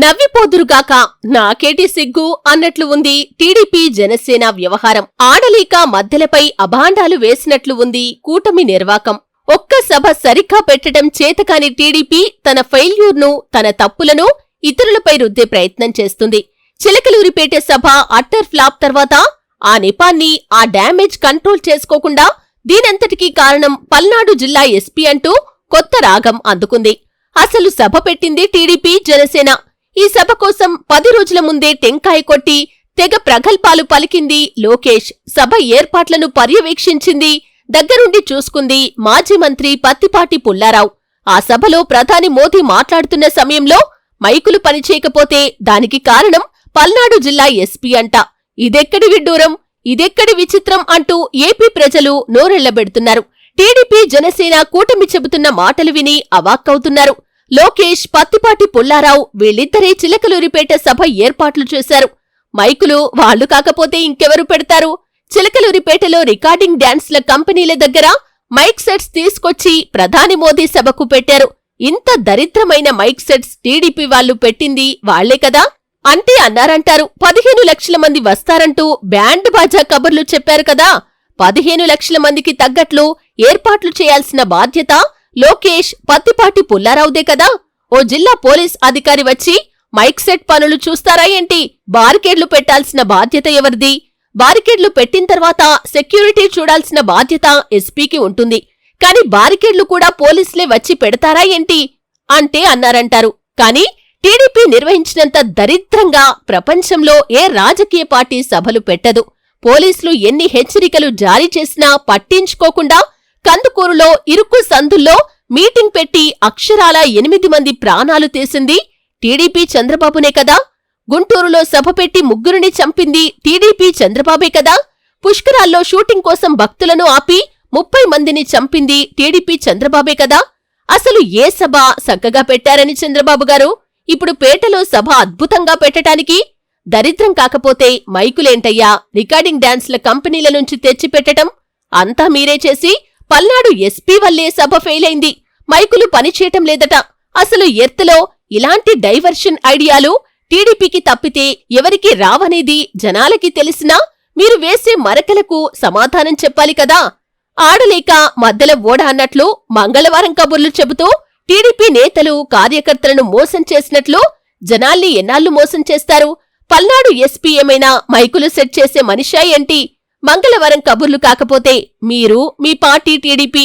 నవ్విపోదురుగాక నాకేటి సిగ్గు అన్నట్లు ఉంది టీడీపీ జనసేన వ్యవహారం. ఆడలేక మధ్యలపై అభాండాలు వేసినట్లు ఉంది కూటమి నిర్వాకం. ఒక్క సభ సరిగ్గా పెట్టడం చేతకాని టీడీపీ తన ఫెయిల్యూర్ను, తన తప్పులను ఇతరులపై రుద్దే ప్రయత్నం చేస్తుంది. చిలకలూరిపేట సభ అట్టర్ ఫ్లాప్ తర్వాత ఆ నెపాన్ని, ఆ డ్యామేజ్ కంట్రోల్ చేసుకోకుండా దీనంతటికీ కారణం పల్నాడు జిల్లా ఎస్పీ అంటూ కొత్త రాగం అందుకుంది. అసలు సభ పెట్టింది టీడీపీ జనసేన. ఈ సభ కోసం 10 రోజుల ముందే టెంకాయ కొట్టి తెగ ప్రగల్భాలు పలికింది లోకేష్. సభ ఏర్పాట్లను పర్యవేక్షించింది, దగ్గరుండి చూసుకుంది మాజీ మంత్రి పత్తిపాటి పుల్లారావు. ఆ సభలో ప్రధాని మోదీ మాట్లాడుతున్న సమయంలో మైకులు పనిచేయకపోతే దానికి కారణం పల్నాడు జిల్లా ఎస్పీ అంట. ఇదెక్కడి విడ్డూరం, ఇదెక్కడి విచిత్రం అంటూ ఏపీ ప్రజలు నోరెళ్లబెడుతున్నారు. టీడీపీ జనసేన కూటమి చెబుతున్న మాటలు విని అవాక్కవుతున్నారు. లోకేష్, పత్తిపాటి పుల్లారావు వీళ్ళిద్దరే చిలకలూరిపేట సభ ఏర్పాట్లు చేశారు. మైకులు వాళ్లు కాకపోతే ఇంకెవరు పెడతారు? చిలకలూరిపేటలో రికార్డింగ్ డాన్స్ల కంపెనీల దగ్గర మైక్ సెట్స్ తీసుకొచ్చి ప్రధాని మోదీ సభకు పెట్టారు. ఇంత దరిద్రమైన మైక్ సెట్స్ టీడీపీ వాళ్లు పెట్టింది వాళ్లే కదా అంటే అన్నారంటారు. 15 లక్షల మంది వస్తారంటూ బ్యాండ్ బాజా కబుర్లు చెప్పారు కదా. 15 లక్షల మందికి తగ్గట్లు ఏర్పాట్లు చేయాల్సిన బాధ్యత లోకేష్, పత్తిపాటి పుల్లారావుదే కదా. ఓ జిల్లా పోలీస్ అధికారి వచ్చి మైక్ సెట్ పనులు చూస్తారా ఏంటి? బారికేడ్లు పెట్టాల్సిన బాధ్యత ఎవరిది? బారికేడ్లు పెట్టిన తర్వాత సెక్యూరిటీ చూడాల్సిన బాధ్యత ఎస్పీకి ఉంటుంది. కాని బారికేడ్లు కూడా పోలీసులే వచ్చి పెడతారా ఏంటి అంటే అన్నారంటారు. కాని టీడీపీ నిర్వహించినంత దరిద్రంగా ప్రపంచంలో ఏ రాజకీయ పార్టీ సభలు పెట్టదు. పోలీసులు ఎన్ని హెచ్చరికలు జారీ చేసినా పట్టించుకోకుండా కందుకూరులో ఇరుక్కు సందుల్లో మీటింగ్ పెట్టి అక్షరాల 8 మంది ప్రాణాలు తీసింది టీడీపీ చంద్రబాబునే కదా. గుంటూరులో సభ పెట్టి 3 చంపింది టీడీపీ చంద్రబాబే కదా. పుష్కరాల్లో షూటింగ్ కోసం భక్తులను ఆపి 30 మందిని చంపింది టీడీపీ చంద్రబాబే కదా. అసలు ఏ సభ చక్కగా పెట్టారని చంద్రబాబు గారు ఇప్పుడు పేటలో సభ అద్భుతంగా పెట్టటానికి? దరిద్రం కాకపోతే మైకులేంటయ్యా, రికార్డింగ్ డాన్స్ల కంపెనీల నుంచి తెచ్చిపెట్టటం అంతా మీరే చేసి పల్నాడు ఎస్పీ వల్లే సభ ఫెయిలైంది. మైకులు పనిచేయటం లేదట. అసలు ఎర్త్లో ఇలాంటి డైవర్షన్ ఐడియాలు టీడీపీకి తప్పితే ఎవరికి రావనేది జనాలకి తెలిసినా మీరు వేసే మరకలకు సమాధానం చెప్పాలి కదా. ఆడలేక మద్దెల ఓడ అన్నట్లు మంగళవారం కబుర్లు చెబుతూ టీడీపీ నేతలు, కార్యకర్తలను మోసం చేసినట్లు జనాల్ని ఎన్నాళ్లు మోసం చేస్తారు? పల్నాడు ఎస్పీ ఏమైనా మైకులు సెట్ చేసే మనిషా ఏంటి? మంగళవారం కబుర్లు కాకపోతే మీరు, మీ పార్టీ టీడీపీ